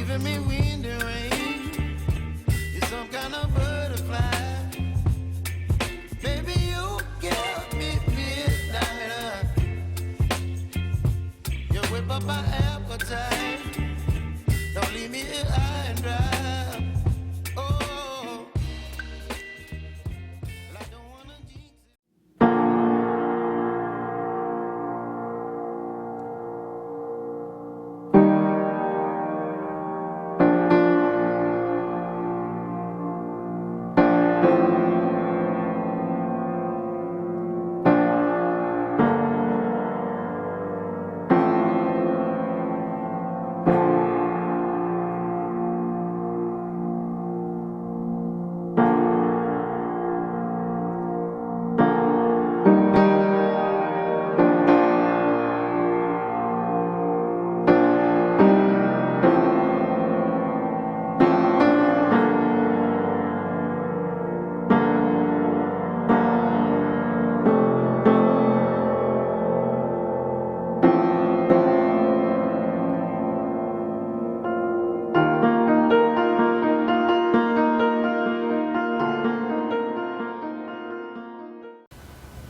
giving me wind and rain. You're some kind of butterfly. Baby, you give me midnight. You whip up my appetite. Don't leave me here high and dry. Oh, well, I don't wanna jinx it.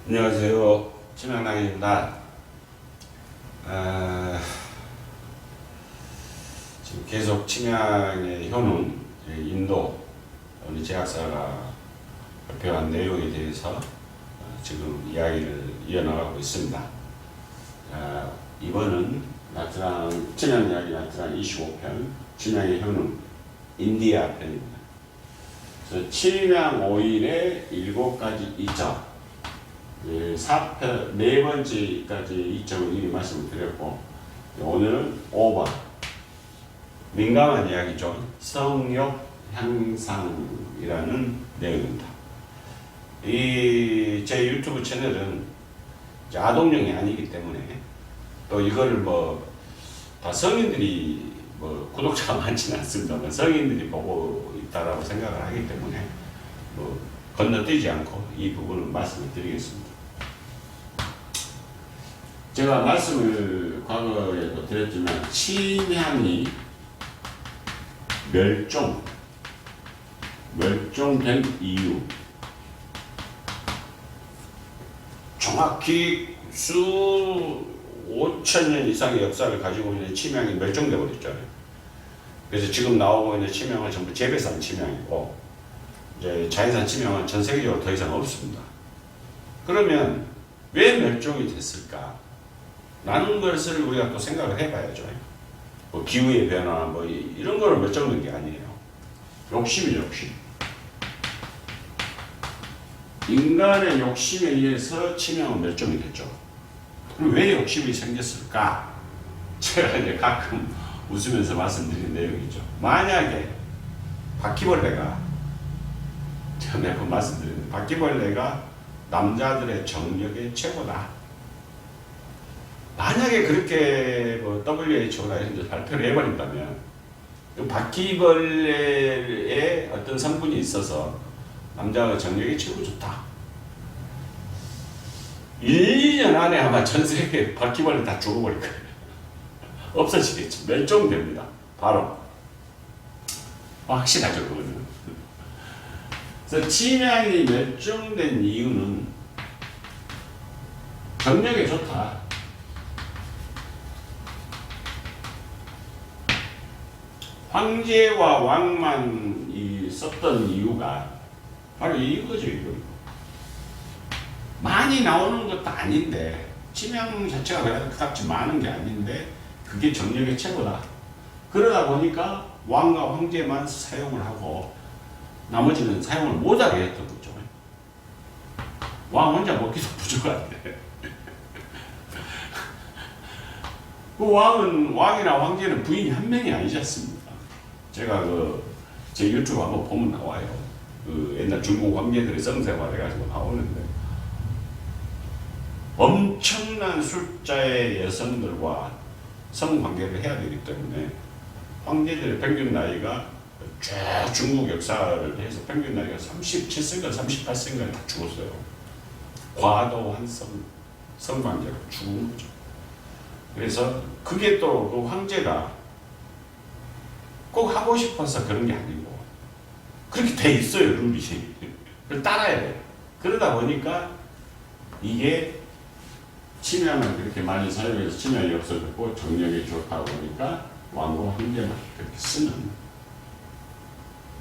안녕하세요. 침향랑입니다. 지금 계속 침향의 효능, 인도 우리 제약사가 발표한 내용에 대해서 지금 이야기를 이어나가고 있습니다. 이번은 나트랑 침향 이야기 나트랑 25편 침향의 효능 인디아 편입니다. 그래서 침향 오일의 7가지 이점 4편, 4번째까지 이점을 이미 말씀을 드렸고, 오늘은 5번. 민감한 이야기죠. 성욕 향상이라는 내용입니다. 제 유튜브 채널은 아동용이 아니기 때문에, 또 이거를 다 성인들이 구독자가 많지는 않습니다만, 성인들이 보고 있다라고 생각을 하기 때문에, 건너뛰지 않고 이 부분을 말씀을 드리겠습니다. 제가 말씀을 과거에도 드렸지만 침향이 멸종된 이유, 정확히 수 5,000년 이상의 역사를 가지고 있는 침향이 멸종돼 버렸잖아요. 그래서 지금 나오고 있는 침향은 전부 재배산 침향이고, 이제 자연산 침향은 전 세계적으로 더 이상 없습니다. 그러면 왜 멸종이 됐을까? 라는 것을 우리가 또 생각을 해봐야죠. 기후의 변화 이런 거를 멸종된 게 아니에요. 욕심이죠, 욕심. 인간의 욕심에 의해서 침향은 멸종이 됐죠. 그럼 왜 욕심이 생겼을까? 제가 이제 가끔 웃으면서 말씀드린 내용이죠. 만약에 바퀴벌레가, 제가 몇 번 말씀드렸는데, 바퀴벌레가 남자들의 정력의 최고다. 만약에 그렇게 WHO나 이런 데 발표를 해버린다면, 바퀴벌레의 어떤 성분이 있어서 남자가 정력이 최고 좋다. 1, 2년 안에 아마 전 세계 바퀴벌레 다 죽어버릴 거예요. 없어지겠죠. 멸종됩니다. 바로. 확실하죠, 그거는. 그래서 침향이 멸종된 이유는 정력에 좋다. 황제와 왕만이 썼던 이유가 바로 이거죠, 이거. 많이 나오는 것도 아닌데, 침향 자체가 그닥지 많은 게 아닌데, 그게 정력의 최고다. 그러다 보니까 왕과 황제만 사용을 하고, 나머지는 사용을 못하게 했던 거죠. 왕 혼자 먹기도 부족한데. 그 왕이나 황제는 부인이 한 명이 아니지 않습니까? 제가 제 유튜브 한번 보면 나와요. 옛날 중국 황제들의 성생활 해가지고 나오는데, 엄청난 숫자의 여성들과 성관계를 해야 되기 때문에, 황제들의 평균 나이가 쭉 중국 역사를 해서 평균 나이가 37세인가 38세인가 다 죽었어요. 과도한 성관계로 죽은 거죠. 그래서 그게 또 그 황제가 꼭 꼭 하고 싶어서 그런 게 아니고 그렇게 돼 있어요 룰이. 그걸 따라야 돼요. 그러다 보니까 이게 침향을 그렇게 많이 사용해서 침향이 없어졌고 정력이 좋다고 보니까 왕고 한 개만 그렇게 쓰는,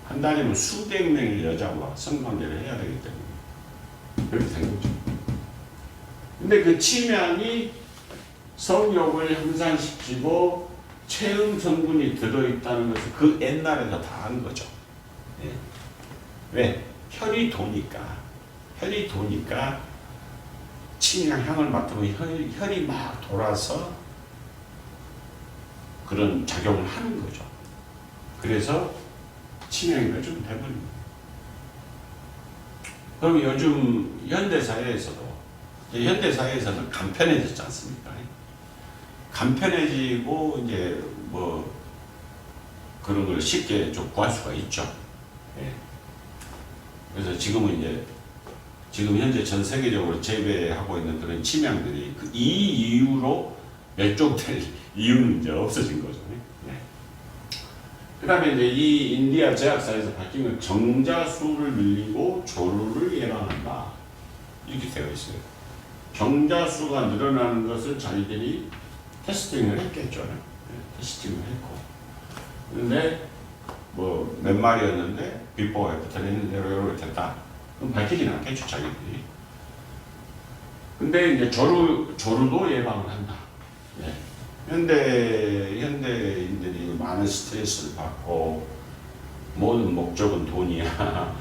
한 달이면 수백 명의 여자와 성관계를 해야 되기 때문에 그렇게 된 거죠. 근데 그 침향이 성욕을 향상시키고 체험 성분이 들어있다는 것을 그 옛날에도 다 한 거죠. 예. 왜? 혈이 도니까. 혈이 도니까 침향 향을 맡으면 혈이 막 돌아서 그런 작용을 하는 거죠. 그래서 침향이 좀 해버립니다. 그럼 요즘 현대사회에서는 간편해졌지 않습니까? 간편해지고 이제 뭐 그런 걸 쉽게 좀 구할 수가 있죠. 예. 그래서 지금은 이제 지금 현재 전 세계적으로 재배하고 있는 그런 침향들이 이 이유로 멸종될 이유는 이제 없어진 거죠. 네. 그 다음에 이제 이 인디아 제약사에서 바뀐 건 정자수를 늘리고 조루를 예방한다. 이렇게 되어 있어요. 정자수가 늘어나는 것을 자기들이 테스팅을 했겠죠. 네. 테스팅을 했고. 근데 뭐 몇 마리였는데 비포 애프터를 했는데 이렇게 됐다. 그럼 밝히진 않겠죠, 자기들이. 근데 이제 조루도 예방을 한다. 네. 현대인들이 많은 스트레스를 받고 모든 목적은 돈이야.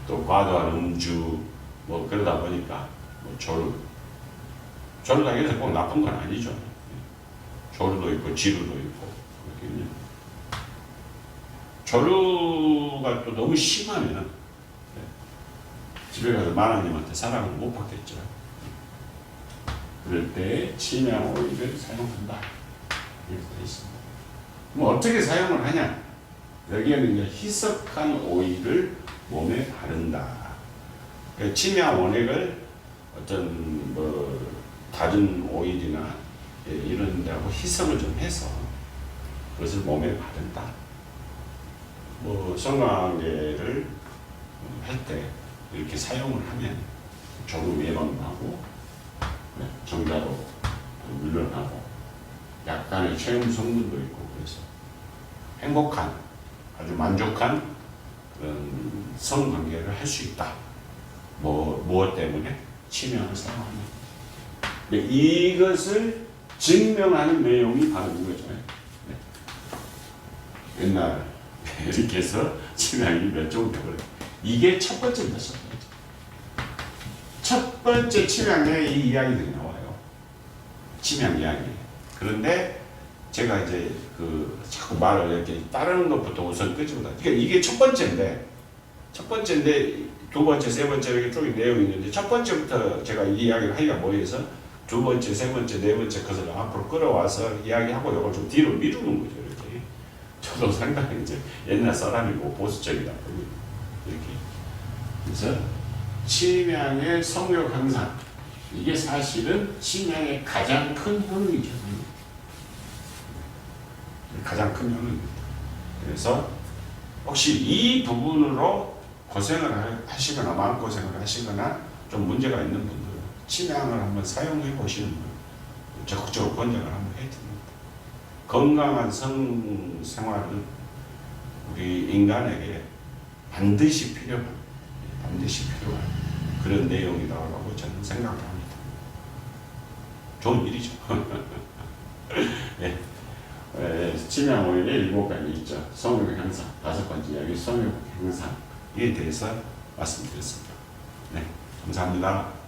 또 과도한 음주 뭐 그러다 보니까 뭐 조루가 이래서 꼭 나쁜 건 아니죠. 조루도 있고 지루도 있고 그렇겠네. 조루가 또 너무 심하면 집에 가서 마나님한테 사랑을 못 받겠죠. 그럴 때 침향 오일을 사용한다. 이렇게 되어 있습니다. 뭐 어떻게 사용을 하냐? 여기에는 이제 희석한 오일을 몸에 바른다. 그러니까 침향 원액을 어떤 뭐 다른 오일이나 이런 데하고 희석을 좀 해서 그것을 몸에 바른다. 뭐 성관계를 할 때 이렇게 사용을 하면 조루 예방도 하고 정자로 물러나고 약간의 체험 성분도 있고 그래서 행복한 아주 만족한 그런 성관계를 할 수 있다. 무엇 때문에? 침향을 사용하면. 이것을 증명하는 내용이 바로 이거죠. 네. 옛날 이렇게 해서 침향이 멸종되버려요. 이게 첫 번째입니다. 첫 번째 침향에 이 이야기들이 나와요. 침향 이야기. 그런데 제가 이제 자꾸 말을 이렇게 따르는 것부터 우선 끄집어다. 그러니까 이게 첫 번째인데 두 번째, 세 번째 이렇게 쭉 내용이 있는데 첫 번째부터 제가 이 이야기를 하기가 뭐해서 두 번째, 세 번째, 네 번째 것을 앞으로 끌어와서 이야기하고 이걸 좀 뒤로 미루는 거죠. 이렇게. 저도 상당히 이제 옛날 사람이고 보수적이다 보니 이렇게. 그래서 침향의 성욕 향상, 이게 사실은 침향의 가장 큰 효능이죠. 가장 큰 효능입니다. 그래서 혹시 이 부분으로 고생을 하시거나 마음고생을 하시거나 좀 문제가 있는 분들은 침향을 한번 사용해 보시는 분 적극적으로 권장을 한번 해드립니다. 건강한 성생활은 우리 인간에게 반드시 필요한 그런 내용이라고 저는 생각을 합니다. 좋은 일이죠. 네. 침향 오일에 7가지 있죠. 성욕 향상, 5번째 이야기 성욕 향상에 대해서 말씀드렸습니다. 네, 감사합니다.